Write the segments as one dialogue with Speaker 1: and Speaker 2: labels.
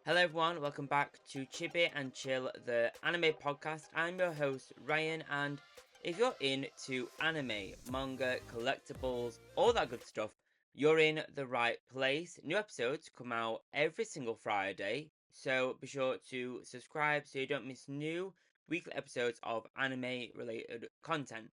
Speaker 1: Hello everyone, welcome back to Chibi and Chill, the anime podcast. I'm your host Ryan, and if you're into anime, manga, collectibles, all that good stuff, you're in the right place. New episodes come out every single Friday, so be sure to subscribe so you don't miss new weekly episodes of anime related content.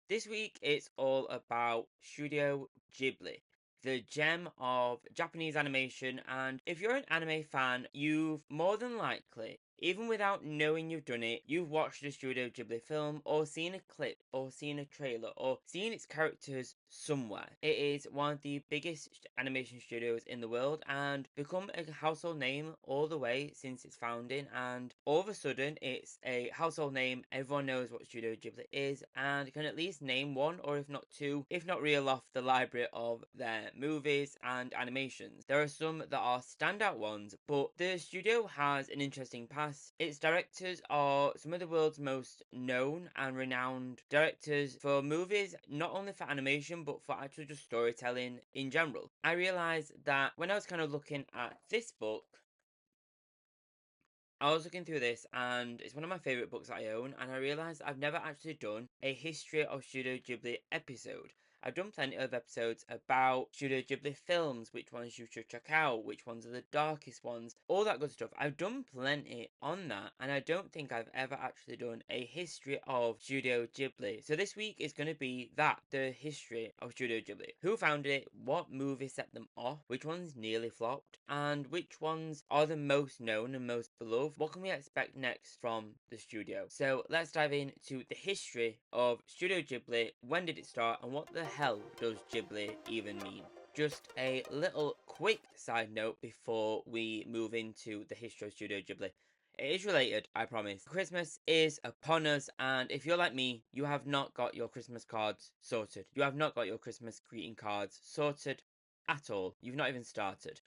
Speaker 1: This week it's all about Studio Ghibli, the gem of Japanese animation, and if you're an anime fan, you've more than likely, even without knowing you've done it, you've watched a Studio Ghibli film, or seen a clip, or seen a trailer, or seen its characters somewhere. It is one of the biggest animation studios in the world and become a household name all the way since its founding, and all of a sudden it's a household name. Everyone knows what Studio Ghibli is and can at least name one, or if not two, if not reel off the library of their movies and animations. There are some that are standout ones, but the studio has an interesting past. Its directors are some of the world's most known and renowned directors for movies, not only for animation but for actual just storytelling in general. I realised that when I was kind of looking at this book, I was looking through this and it's one of my favourite books that I own, and I realised I've never actually done a history of Studio Ghibli episode. I've done plenty of episodes about Studio Ghibli films, which ones you should check out, which ones are the darkest ones, all that good stuff. I've done plenty on that, and I don't think I've ever actually done a history of Studio Ghibli. So this week is going to be that, the history of Studio Ghibli. Who founded it, what movie set them off, which ones nearly flopped, and which ones are the most known and most beloved. What can we expect next from the studio? So let's dive into the history of Studio Ghibli. When did it start, and what the hell does Ghibli even mean? Just a little quick side note before we move into the history of Studio Ghibli. It is related, I promise. Christmas is upon us, and if you're like me, you have not got your Christmas cards sorted. You have not got your Christmas greeting cards sorted at all. You've not even started.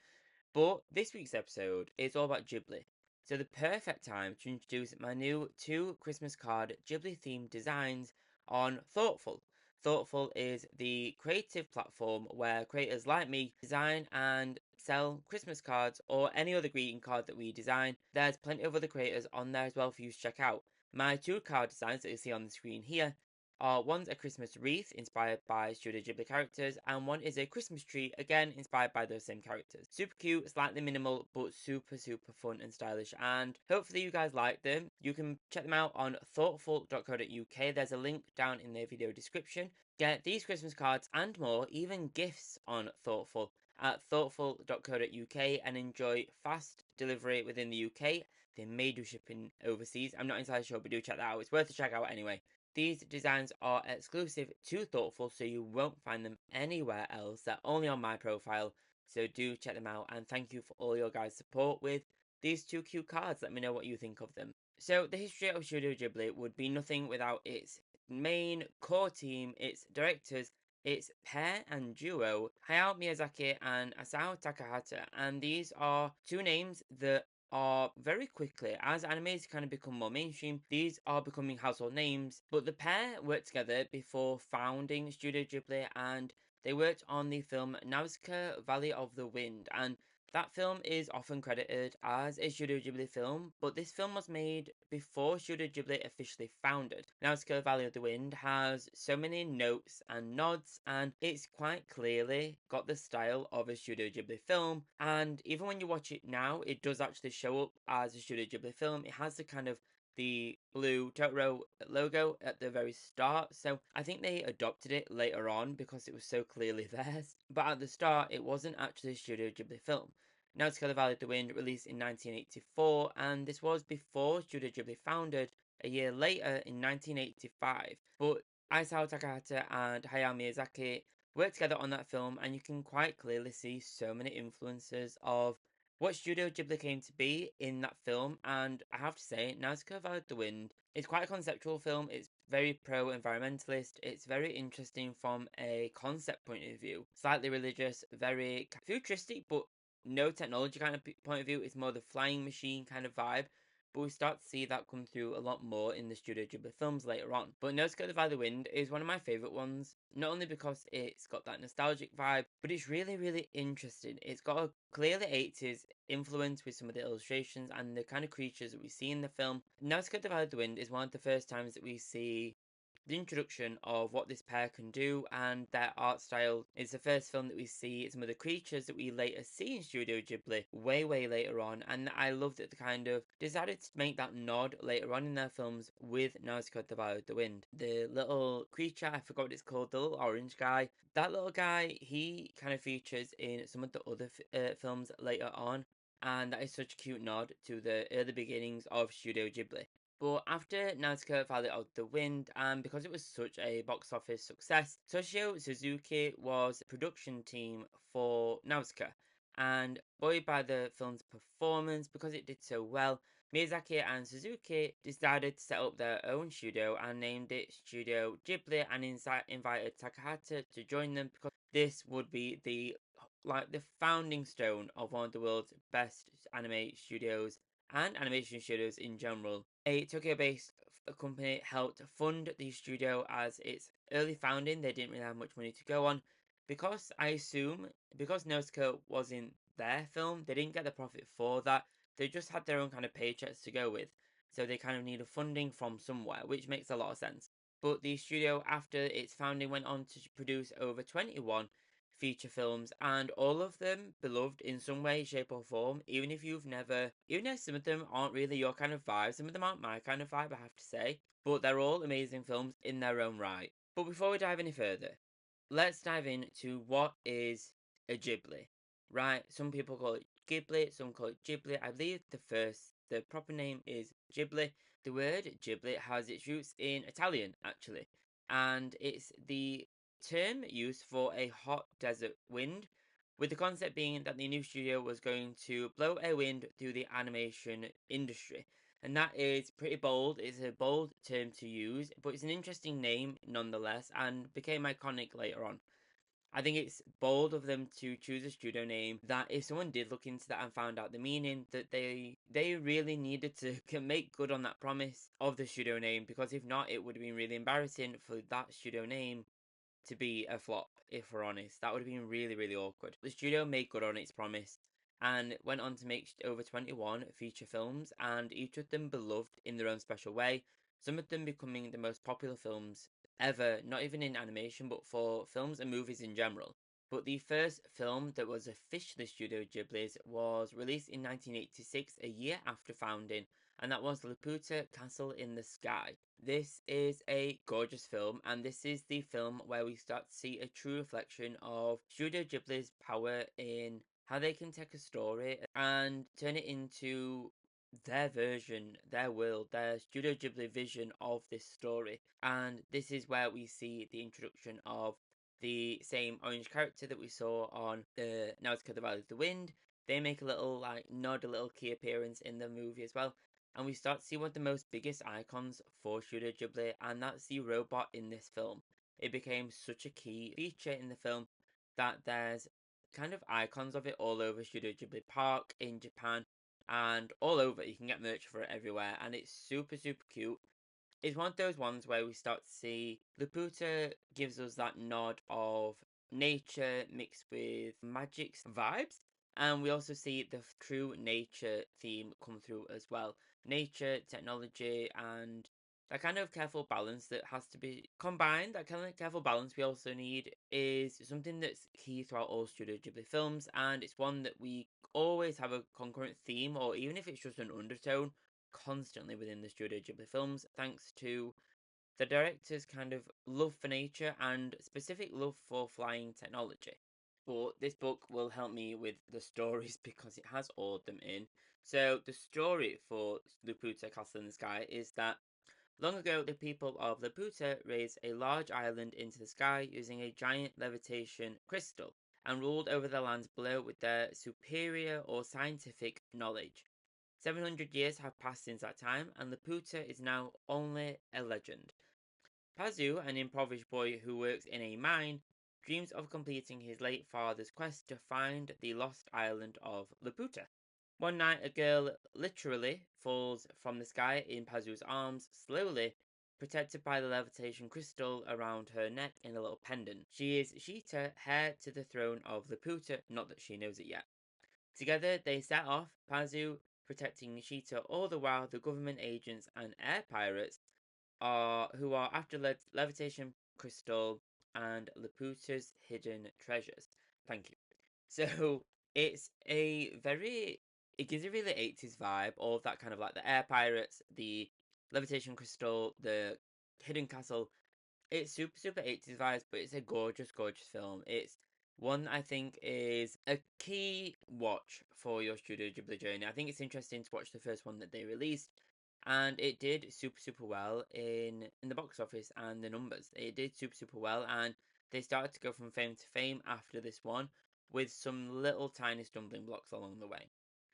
Speaker 1: But this week's episode is all about Ghibli. So the perfect time to introduce my new 2 Christmas card Ghibli themed designs on Thortful. Thortful is the creative platform where creators like me design and sell Christmas cards or any other greeting card that we design. There's plenty of other creators on there as well for you to check out. My 2 card designs that you see on the screen here are, one's a Christmas wreath inspired by Studio Ghibli characters, and one is a Christmas tree, again inspired by those same characters. Super cute, slightly minimal, but super fun and stylish, and hopefully you guys like them. You can check them out on thoughtful.co.uk. There's a link down in the video description. Get these Christmas cards and more, even gifts on Thoughtful at thoughtful.co.uk, and enjoy fast delivery within the UK. They may do shipping overseas. I'm not entirely sure, but do check that out. It's worth a check out anyway. These designs are exclusive to Thoughtful, so you won't find them anywhere else. They're only on my profile, so do check them out. And thank you for all your guys' support with these 2 cute cards. Let me know what you think of them. So the history of Studio Ghibli would be nothing without its main core team, its directors, its pair and duo, Hayao Miyazaki and Asao Takahata. And these are 2 names that are very quickly, as animes kind of become more mainstream, these are becoming household names. But the pair worked together before founding Studio Ghibli, and they worked on the film Nausicaa Valley of the Wind, and that film is often credited as a Studio Ghibli film, but this film was made before Studio Ghibli officially founded. Nausicaa Valley of the Wind has so many notes and nods, and it's quite clearly got the style of a Studio Ghibli film, and even when you watch it now, it does actually show up as a Studio Ghibli film. It has the kind of the blue Totoro logo at the very start, so I think they adopted it later on because it was so clearly theirs. But at the start, it wasn't actually a Studio Ghibli film. Nausicaa the Valley of the Wind released in 1984, and this was before Studio Ghibli founded a year later in 1985. But Isao Takahata and Hayao Miyazaki worked together on that film, and you can quite clearly see so many influences of what Studio Ghibli came to be in that film. And I have to say, Nausicaa Valley of the Wind is quite a conceptual film. It's very pro-environmentalist. It's very interesting from a concept point of view. Slightly religious, very futuristic, but no technology kind of point of view. It's more the flying machine kind of vibe. but we start to see that come through a lot more in the Studio Ghibli films later on. But No Sky by the Wind is one of my favourite ones, not only because it's got that nostalgic vibe, but it's really, really interesting. It's got a clearly 80s influence with some of the illustrations and the kind of creatures that we see in the film. No Sky by the Wind is one of the first times that we see the introduction of what this pair can do and their art style. Is the first film that we see some of the creatures that we later see in Studio Ghibli way later on, and I love that they kind of decided to make that nod later on in their films with Nausicaa the Valley of the Wind. The little creature, I forgot what it's called, the little orange guy, that little guy, he kind of features in some of the other films later on, and that is such a cute nod to the early beginnings of Studio Ghibli. But after Nausicaa Valley of the Wind, and because it was such a box office success, Toshio Suzuki was the production team for Nausicaa. And buoyed by the film's performance, because it did so well, Miyazaki and Suzuki decided to set up their own studio and named it Studio Ghibli and invited Takahata to join them because this would be the founding stone of one of the world's best anime studios and animation studios in general. A Tokyo-based company helped fund the studio as its early founding. They didn't really have much money to go on because I assume because Nausicaa was in their film, they didn't get the profit for that. They just had their own kind of paychecks to go with, so they kind of needed funding from somewhere, which makes a lot of sense. But the studio, after its founding, went on to produce over 21 feature films, and all of them beloved in some way, shape, or form. Even if some of them aren't really your kind of vibe, some of them aren't my kind of vibe, I have to say, but they're all amazing films in their own right. But before we dive any further, let's dive into what is a Ghibli. Right, some people call it Ghibli, some call it Ghibli. I believe the proper name is Ghibli. The word Ghibli has its roots in Italian, actually, and it's the term used for a hot desert wind, with the concept being that the new studio was going to blow a wind through the animation industry. And that is pretty bold. It's a bold term to use, but it's an interesting name nonetheless and became iconic later on. I think it's bold of them to choose a studio name that if someone did look into that and found out the meaning, that they really needed to make good on that promise of the studio name, because if not, it would have been really embarrassing for that studio name to be a flop, if we're honest. That would have been really, really awkward. The studio made good on its promise and went on to make over 21 feature films, and each of them beloved in their own special way. Some of them becoming the most popular films ever, not even in animation, but for films and movies in general. But the first film that was officially Studio Ghibli's was released in 1986, a year after founding, and that was Laputa Castle in the Sky. This is a gorgeous film, and this is the film where we start to see a true reflection of Studio Ghibli's power in how they can take a story and turn it into their version, their world, their Studio Ghibli vision of this story. And this is where we see the introduction of the same orange character that we saw on the Nausicaa the Valley of the Wind. They make a little nod, a little key appearance in the movie as well, and we start to see one of the most biggest icons for Studio Ghibli, and that's the robot in this film. It became such a key feature in the film that there's kind of icons of it all over Studio Ghibli Park in Japan and all over. You can get merch for it everywhere, and it's super, super cute. It's one of those ones where we start to see Laputa gives us that nod of nature mixed with magic vibes, and we also see the true nature theme come through as well. Nature, technology, and that kind of careful balance that has to be combined. That kind of careful balance we also need is something that's key throughout all Studio Ghibli films, and it's one that we always have a concurrent theme, or even if it's just an undertone, constantly within the Studio Ghibli films, thanks to the director's kind of love for nature and specific love for flying technology. But this book will help me with the stories because it has all of them in. So the story for Laputa Castle in the Sky is that long ago the people of Laputa raised a large island into the sky using a giant levitation crystal and ruled over the lands below with their superior or scientific knowledge. 700 years have passed since that time, and Laputa is now only a legend. Pazu, an impoverished boy who works in a mine, dreams of completing his late father's quest to find the lost island of Laputa. One night, a girl literally falls from the sky in Pazu's arms, slowly, protected by the levitation crystal around her neck in a little pendant. She is Sheeta, heir to the throne of Laputa, not that she knows it yet. Together, they set off, Pazu protecting Sheeta, all the while the government agents and air pirates who are after levitation crystal and Laputa's hidden treasures. Thank you. So it's a very, it gives a really 80s vibe, all of that kind of like the air pirates, the levitation crystal, the hidden castle. It's super 80s vibes, but it's a gorgeous film. It's one I think is a key watch for your Studio Ghibli journey. I think it's interesting to watch the first one that they released, and it did super well in the box office and the numbers. It did super well, and they started to go from fame to fame after this one, with some little tiny stumbling blocks along the way.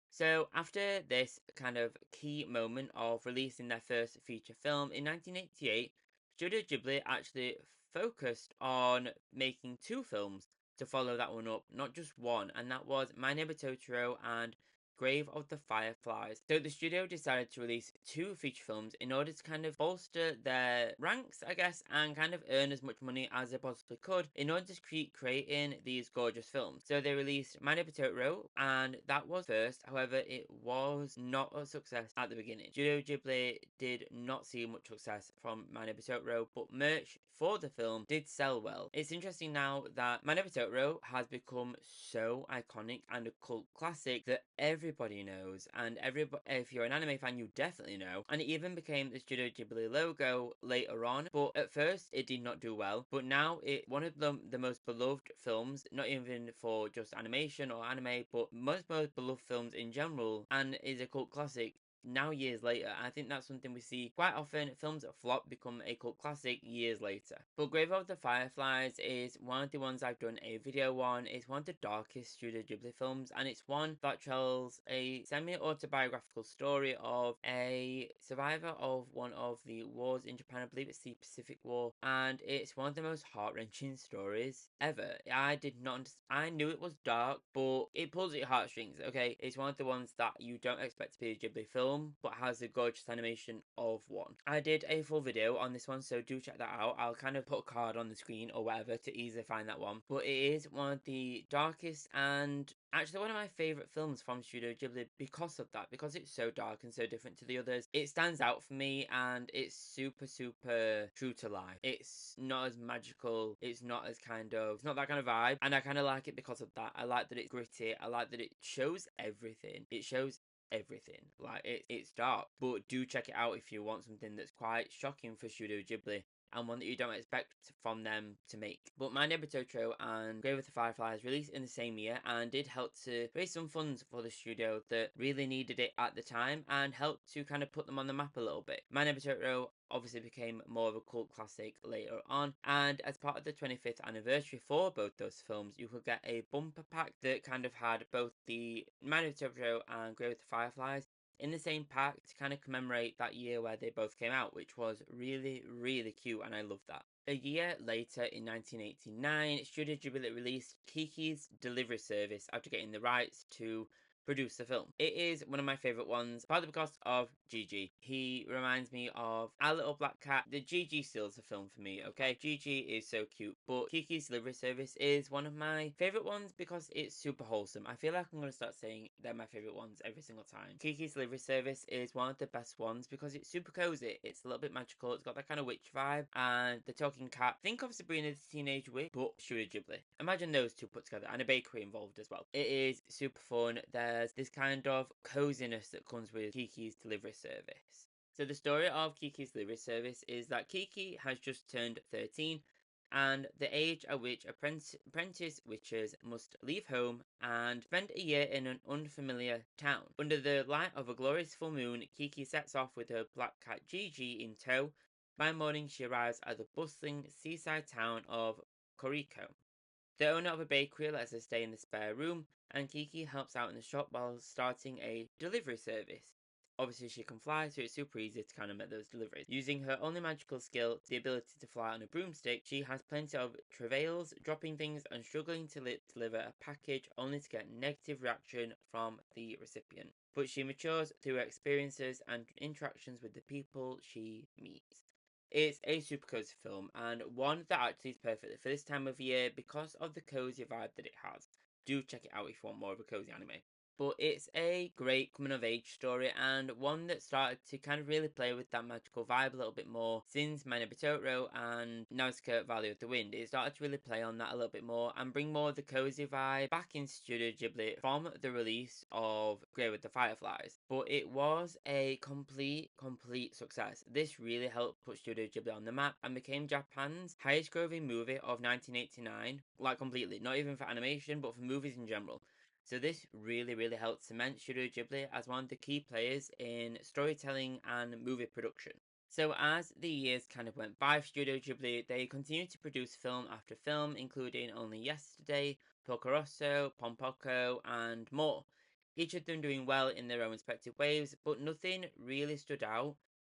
Speaker 1: So, after this kind of key moment of releasing their first feature film in 1988, Studio Ghibli actually focused on making two films to follow that one up, not just one, and that was My Neighbor Totoro and Grave of the Fireflies. So the studio decided to release two feature films in order to kind of bolster their ranks, I guess, and kind of earn as much money as they possibly could in order to keep creating these gorgeous films. So they released My Neighbor Totoro, and that was first. However, it was not a success at the beginning. Studio Ghibli did not see much success from My Neighbor Totoro, but merch for the film did sell well. It's interesting now that My Neighbor Totoro has become so iconic and a cult classic that everybody knows, and if you're an anime fan, you definitely know. And it even became the Studio Ghibli logo later on, but at first it did not do well. But now it's one of the most beloved films, not even for just animation or anime, but most beloved films in general, and is a cult classic now years later. I think that's something we see quite often. Films that flop become a cult classic years later. But Grave of the Fireflies is one of the ones I've done a video on. It's one of the darkest Studio Ghibli films, and it's one that tells a semi-autobiographical story of a survivor of one of the wars in Japan. I believe it's the Pacific War, and it's one of the most heart-wrenching stories ever. I knew it was dark, but it pulls at your heartstrings, okay? It's one of the ones that you don't expect to be a Ghibli film, but has a gorgeous animation of one. I did a full video on this one, so do check that out. I'll kind of put a card on the screen or whatever to easily find that one. But it is one of the darkest and actually one of my favourite films from Studio Ghibli because of that, because it's so dark and so different to the others. It stands out for me, and it's super true to life. It's not as magical, it's not that kind of vibe, and I kind of like it because of that. I like that it's gritty, I like that it shows everything. It shows everything. Like it's dark, but do check it out if you want something that's quite shocking for Studio Ghibli and one that you don't expect from them to make. But My Neighbor Totoro and Grave with the Fireflies released in the same year and did help to raise some funds for the studio that really needed it at the time and helped to kind of put them on the map a little bit. My Neighbor Totoro obviously became more of a cult classic later on, and as part of the 25th anniversary for both those films, you could get a bumper pack that kind of had both the My Neighbor Totoro and Grave with the Fireflies in the same pack to kind of commemorate that year where they both came out, which was really cute, and I love that. A year later, in 1989, Studio Ghibli released Kiki's Delivery Service after getting the rights to produce the film. It is one of my favourite ones, partly because of Gigi. He reminds me of Our Little Black Cat. The Gigi steals the film for me, okay? Gigi is so cute, but Kiki's Delivery Service is one of my favourite ones because it's super wholesome. I feel like I'm going to start saying they're my favourite ones every single time. Kiki's Delivery Service is one of the best ones because it's super cozy. It's a little bit magical. It's got that kind of witch vibe, and the talking cat. Think of Sabrina the Teenage Witch, but Studio Ghibli. Imagine those two put together, and a bakery involved as well. It is super fun. There's this kind of coziness that comes with Kiki's Delivery Service. So the story of Kiki's Delivery Service is that Kiki has just turned 13, and the age at which apprentice witches must leave home and spend a year in an unfamiliar town. Under the light of a glorious full moon, Kiki sets off with her black cat Gigi in tow. By morning, she arrives at the bustling seaside town of Koriko. The owner of a bakery lets her stay in the spare room, and Kiki helps out in the shop while starting a delivery service. Obviously, she can fly, so it's super easy to kind of make those deliveries. Using her only magical skill, the ability to fly on a broomstick, she has plenty of travails, dropping things and struggling to deliver a package only to get negative reaction from the recipient. But she matures through her experiences and interactions with the people she meets. It's a super cozy film and one that actually is perfect for this time of year because of the cozy vibe that it has. Do check it out if you want more of a cozy anime. But it's a great coming of age story and one that started to kind of really play with that magical vibe a little bit more since My Neighbor Totoro and Nausicaa Valley of the Wind. It started to really play on that a little bit more and bring more of the cozy vibe back in Studio Ghibli from the release of Grey with the Fireflies. But it was a complete success. This really helped put Studio Ghibli on the map and became Japan's highest grossing movie of 1989. Like completely, not even for animation, but for movies in general. So this really helped cement Studio Ghibli as one of the key players in storytelling and movie production. So as the years kind of went by, Studio Ghibli, they continued to produce film after film, including Only Yesterday, Porco Pompoko, and more. Each of them doing well in their own respective ways, but nothing really stood out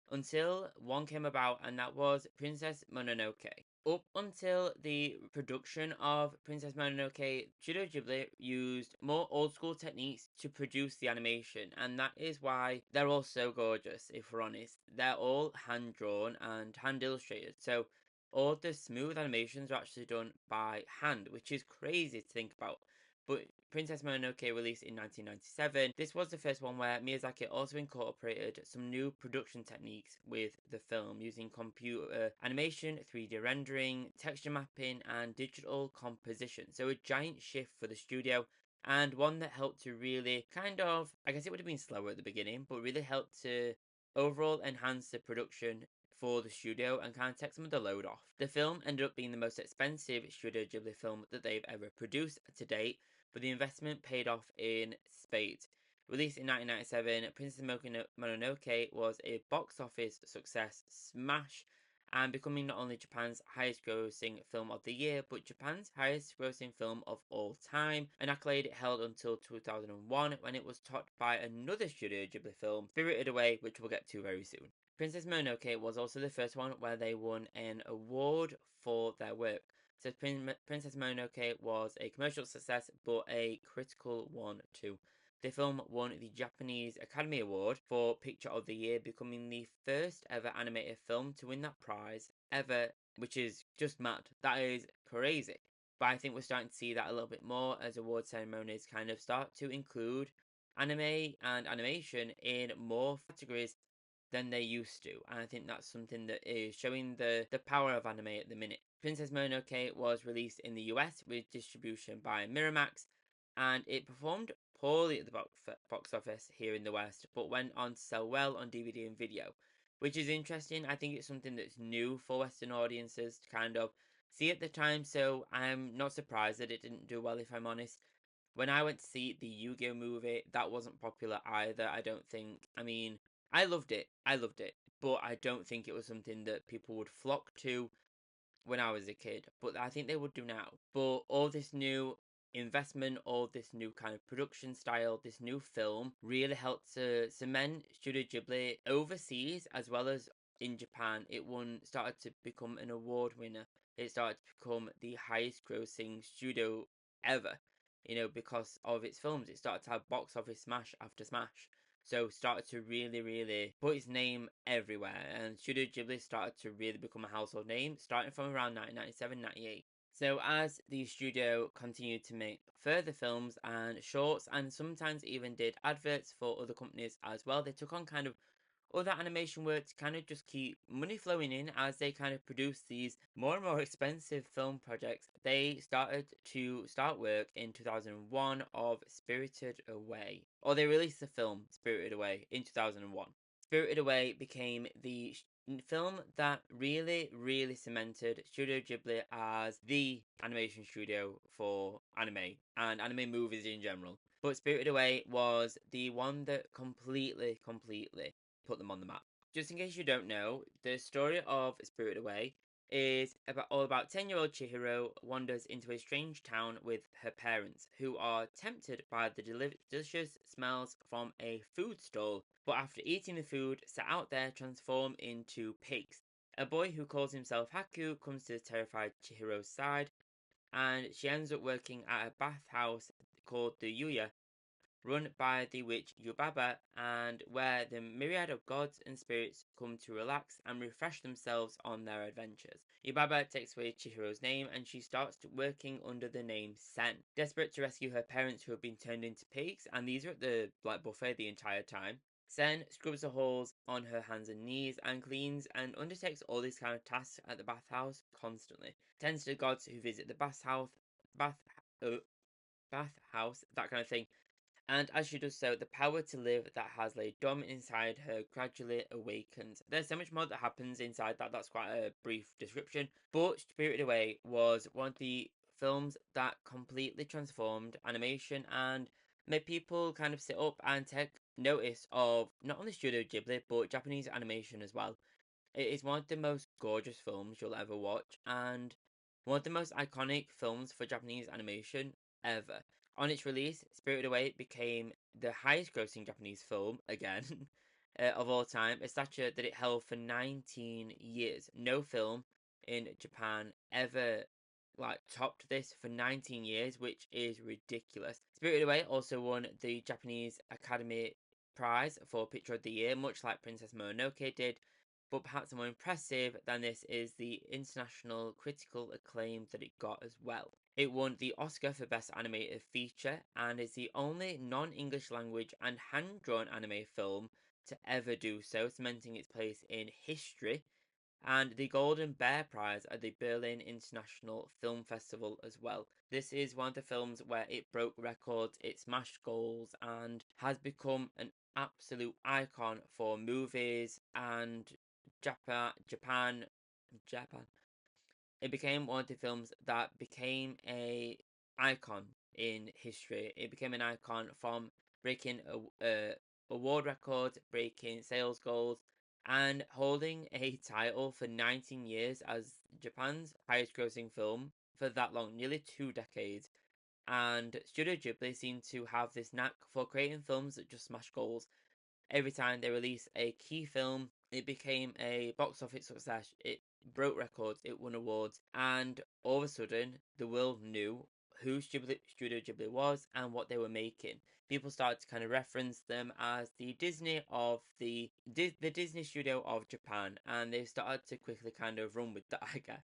Speaker 1: until one came about, and that was Princess Mononoke. Up until the production of Princess Mononoke, Studio Ghibli used more old school techniques to produce the animation, and that is why they're all so gorgeous, if we're honest. They're all hand drawn and hand illustrated, so all the smooth animations are actually done by hand, which is crazy to think about. But Princess Mononoke released in 1997. This was the first one where Miyazaki also incorporated some new production techniques with the film using computer animation, 3D rendering, texture mapping, and digital composition. So a giant shift for the studio and one that helped to really kind of, I guess it would have been slower at the beginning, but really helped to overall enhance the production for the studio and kind of take some of the load off. The film ended up being the most expensive Studio Ghibli film that they've ever produced to date, but the investment paid off in spades. Released in 1997, Princess Mononoke was a box office success smash and becoming not only Japan's highest grossing film of the year, but Japan's highest grossing film of all time, an accolade it held until 2001 when it was topped by another Studio Ghibli film, Spirited Away, which we'll get to very soon. Princess Mononoke was also the first one where they won an award for their work. So Princess Mononoke was a commercial success, but a critical one too. The film won the Japanese Academy Award for Picture of the Year, becoming the first ever animated film to win that prize ever, which is just mad. That is crazy. But I think we're starting to see that a little bit more as award ceremonies kind of start to include anime and animation in more categories than they used to. And I think that's something that is showing the power of anime at the minute. Princess Mononoke was released in the US with distribution by Miramax, and it performed poorly at the box office here in the West, but went on to sell well on DVD and video, which is interesting. I think it's something that's new for Western audiences to kind of see at the time, so I'm not surprised that it didn't do well, if I'm honest. When I went to see the Yu-Gi-Oh movie, that wasn't popular either, I don't think. I mean, I loved it, but I don't think it was something that people would flock to when I was a kid, but I think they would do now. But all this new investment, all this new kind of production style, this new film really helped to cement Studio Ghibli overseas as well as in Japan. Started to become an award winner. It started to become the highest grossing studio ever, because of its films. It started to have box office smash after smash. So started to really put his name everywhere, and Studio Ghibli started to really become a household name, starting from around 1997, 98. So as the studio continued to make further films and shorts, and sometimes even did adverts for other companies as well, they took on kind of other animation work to kind of just keep money flowing in as they kind of produce these more and more expensive film projects. They started to start work in 2001 of Spirited Away, or they released the film Spirited Away in 2001. Spirited Away became the film that really cemented Studio Ghibli as the animation studio for anime and anime movies in general. But Spirited Away was the one that completely put them on the map. Just in case you don't know, the story of Spirited Away is all about 10-year-old Chihiro wanders into a strange town with her parents, who are tempted by the delicious smells from a food stall, but after eating the food, set out there transform into pigs. A boy who calls himself Haku comes to the terrified Chihiro's side, and she ends up working at a bathhouse called the Yuya, run by the witch Yubaba, and where the myriad of gods and spirits come to relax and refresh themselves on their adventures. Yubaba takes away Chihiro's name and she starts working under the name Sen, desperate to rescue her parents who have been turned into pigs, and these are at the buffet the entire time. Sen scrubs the holes on her hands and knees and cleans and undertakes all these kind of tasks at the bathhouse constantly. Tends to the gods who visit the bath, uh, bathhouse, that kind of thing, and as she does so, the power to live that has laid dormant inside her gradually awakens. There's so much more that happens inside that. That's quite a brief description. But Spirited Away was one of the films that completely transformed animation and made people kind of sit up and take notice of not only Studio Ghibli, but Japanese animation as well. It is one of the most gorgeous films you'll ever watch, and one of the most iconic films for Japanese animation ever. On its release, Spirited Away became the highest grossing Japanese film, again, of all time, a stature that it held for 19 years. No film in Japan ever topped this for 19 years, which is ridiculous. Spirited Away also won the Japanese Academy Prize for Picture of the Year, much like Princess Mononoke did, but perhaps more impressive than this is the international critical acclaim that it got as well. It won the Oscar for Best Animated Feature and is the only non English language and hand drawn anime film to ever do so, cementing its place in history, and the Golden Bear Prize at the Berlin International Film Festival as well. This is one of the films where it broke records, it smashed goals, and has become an absolute icon for movies and Japan. It became one of the films that became a icon in history. It became an icon from breaking award records, breaking sales goals, and holding a title for 19 years as Japan's highest grossing film for that long, nearly 2 decades. And Studio Ghibli seem to have this knack for creating films that just smash goals. Every time they release a key film, it became a box office success. It broke records, it won awards, and all of a sudden, the world knew who Studio Ghibli was and what they were making. People started to kind of reference them as the Disney of the Disney studio of Japan, and they started to quickly kind of run with that, I guess.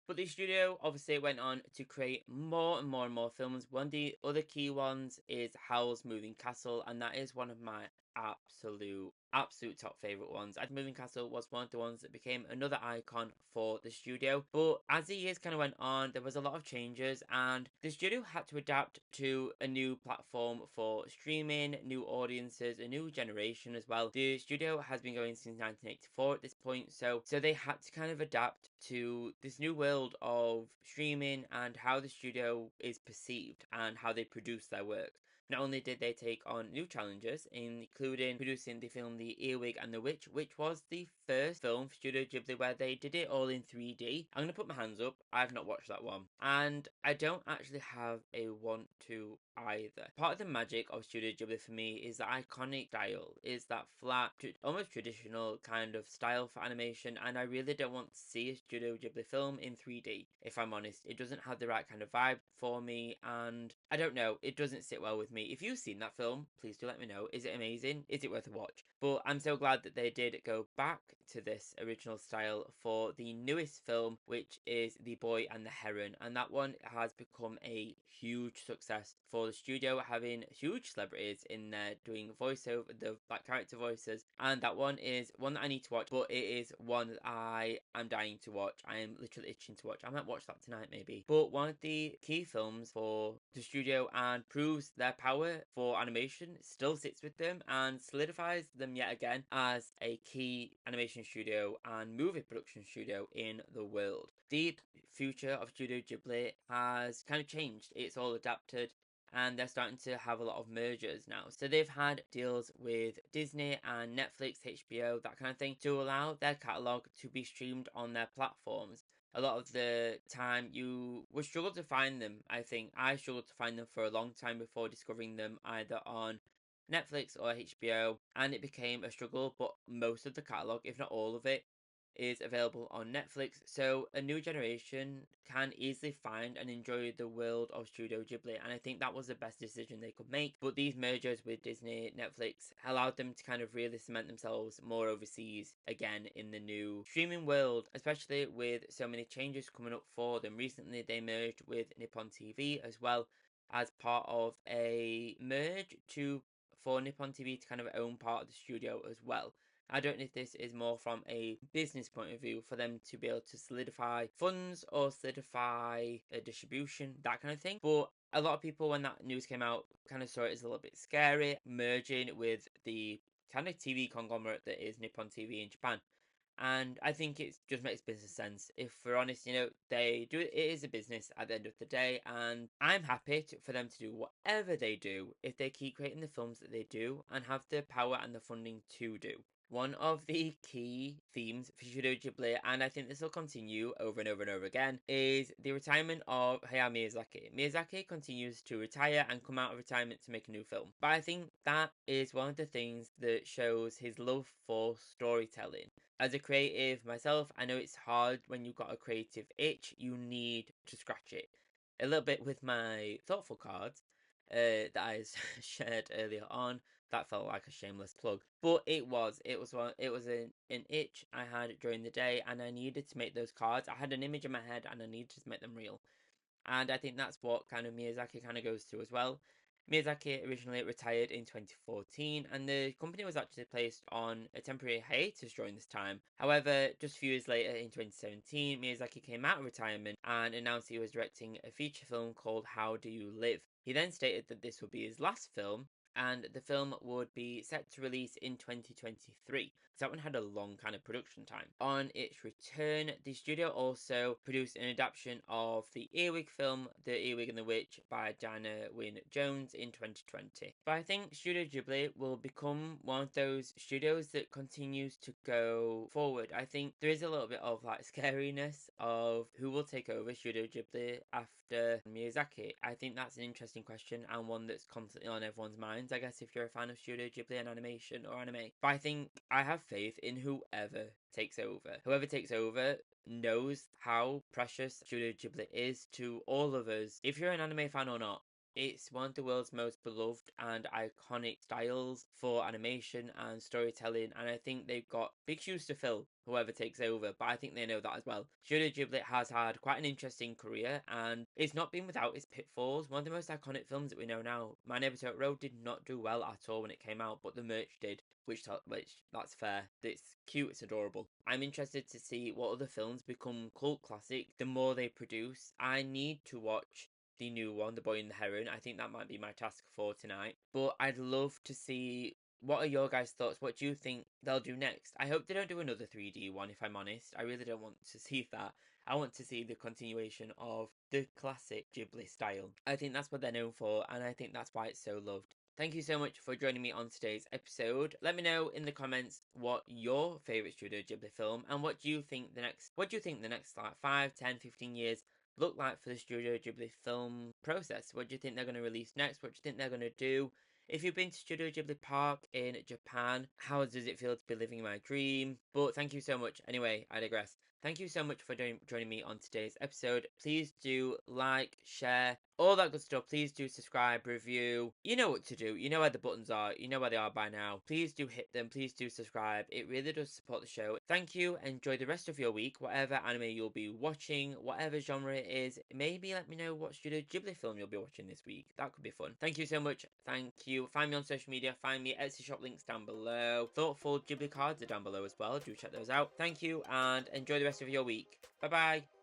Speaker 1: But the studio obviously went on to create more and more and more films. One of the other key ones is Howl's Moving Castle, and that is one of my absolute top favorite ones. And Moving Castle was one of the ones that became another icon for the studio. But as the years kind of went on, there was a lot of changes, and the studio had to adapt to a new platform for streaming, new audiences, a new generation as well. The studio has been going since 1984 at this point, so they had to kind of adapt to this new world of streaming and how the studio is perceived and how they produce their work. Not only did they take on new challenges, including producing the film The Earwig and the Witch, which was the first film for Studio Ghibli where they did it all in 3D. I'm going to put my hands up, I've not watched that one. And I don't actually have a want to either. Part of the magic of Studio Ghibli for me is the iconic style, is that flat, almost traditional kind of style for animation, and I really don't want to see a Studio Ghibli film in 3D, if I'm honest. It doesn't have the right kind of vibe for me, and I don't know, it doesn't sit well with me. If you've seen that film, please do let me know. Is it amazing? Is it worth a watch? But I'm so glad that they did go back to this original style for the newest film, which is The Boy and the Heron, and that one has become a huge success for the studio, having huge celebrities in there doing voiceover, the character voices, and that one is one that I need to watch, but it is one that I am dying to watch. I am literally itching to watch. I might watch that tonight maybe. But one of the key films for the studio and proves their power for animation, still sits with them and solidifies them yet again as a key animation studio and movie production studio in the world. The future of Studio Ghibli has kind of changed. It's all adapted, and they're starting to have a lot of mergers now. So they've had deals with Disney and Netflix, HBO, that kind of thing, to allow their catalogue to be streamed on their platforms. a lot of the time you would struggle to find them. I think I struggled to find them for a long time before discovering them either on Netflix or HBO, and it became a struggle. But most of the catalogue, if not all of it, is available on Netflix, so a new generation can easily find and enjoy the world of Studio Ghibli, and I think that was the best decision they could make. But these mergers with Disney, Netflix allowed them to kind of really cement themselves more overseas again in the new streaming world, especially with so many changes coming up for them. Recently, they merged with Nippon TV as well as part of a merge to for Nippon TV to kind of own part of the studio as well. I don't know if this is more from a business point of view for them to be able to solidify funds or solidify a distribution, that kind of thing. But a lot of people, when that news came out, kind of saw it as a little bit scary, merging with the kind of TV conglomerate that is Nippon TV in Japan. And I think it just makes business sense. If we're honest, they do it is a business at the end of the day, and I'm happy for them to do whatever they do if they keep creating the films that they do and have the power and the funding to do. One of the key themes for Studio Ghibli, and I think this will continue over and over and over again, is the retirement of Hayao Miyazaki. Miyazaki continues to retire and come out of retirement to make a new film. But I think that is one of the things that shows his love for storytelling. As a creative myself, I know it's hard when you've got a creative itch, you need to scratch it. A little bit with my thoughtful cards that I shared earlier on. That felt like a shameless plug, but it was an itch I had during the day, and I needed to make those cards. I had an image in my head, and I needed to make them real. And I think that's what kind of Miyazaki kind of goes to as well. Miyazaki originally retired in 2014, and the company was actually placed on a temporary hiatus during this time. However, just a few years later in 2017, Miyazaki came out of retirement and announced he was directing a feature film called How Do You Live? He then stated that this would be his last film, and the film would be set to release in 2023. So that one had a long kind of production time. On its return, the studio also produced an adaptation of the Earwig film, The Earwig and the Witch by Diana Wynne Jones in 2020. But I think Studio Ghibli will become one of those studios that continues to go forward. I think there is a little bit of like scariness of who will take over Studio Ghibli after Miyazaki. I think that's an interesting question and one that's constantly on everyone's minds, I guess, if you're a fan of Studio Ghibli and animation or anime. But I think I have faith in whoever takes over. Whoever takes over knows how precious Studio Ghibli is to all of us, if you're an anime fan or not. It's one of the world's most beloved and iconic styles for animation and storytelling, and I think they've got big shoes to fill, whoever takes over, but I think they know that as well. Studio Ghibli has had quite an interesting career, and it's not been without its pitfalls. One of the most iconic films that we know now, My Neighbor Totoro, did not do well at all when it came out, but the merch did, which that's fair. It's cute, it's adorable. I'm interested to see what other films become cult classic the more they produce. I need to watch the new one, The Boy and the Heron. I think that might be my task for tonight. But I'd love to see, what are your guys' thoughts? What do you think they'll do next? I hope they don't do another 3D one, if I'm honest. I really don't want to see that. I want to see the continuation of the classic Ghibli style. I think that's what they're known for, and I think that's why it's so loved. Thank you so much for joining me on today's episode. Let me know in the comments what your favourite Studio Ghibli film, and what do you think the next like 5, 10, 15 years look like for the Studio Ghibli film process? What do you think they're going to release next? What do you think they're going to do? If you've been to Studio Ghibli Park in Japan, how does it feel to be living my dream? But thank you so much. Anyway, I digress. Thank you so much for joining me on today's episode. Please do like, share, all that good stuff. Please do subscribe, review. You know what to do. You know where the buttons are. You know where they are by now. Please do hit them. Please do subscribe. It really does support the show. Thank you. Enjoy the rest of your week. Whatever anime you'll be watching, whatever genre it is, maybe let me know what Studio Ghibli film you'll be watching this week. That could be fun. Thank you so much. Thank you. Find me on social media. Find me Etsy Shop links down below. Thoughtful Ghibli cards are down below as well. Do check those out. Thank you and enjoy the rest of your week. Bye bye.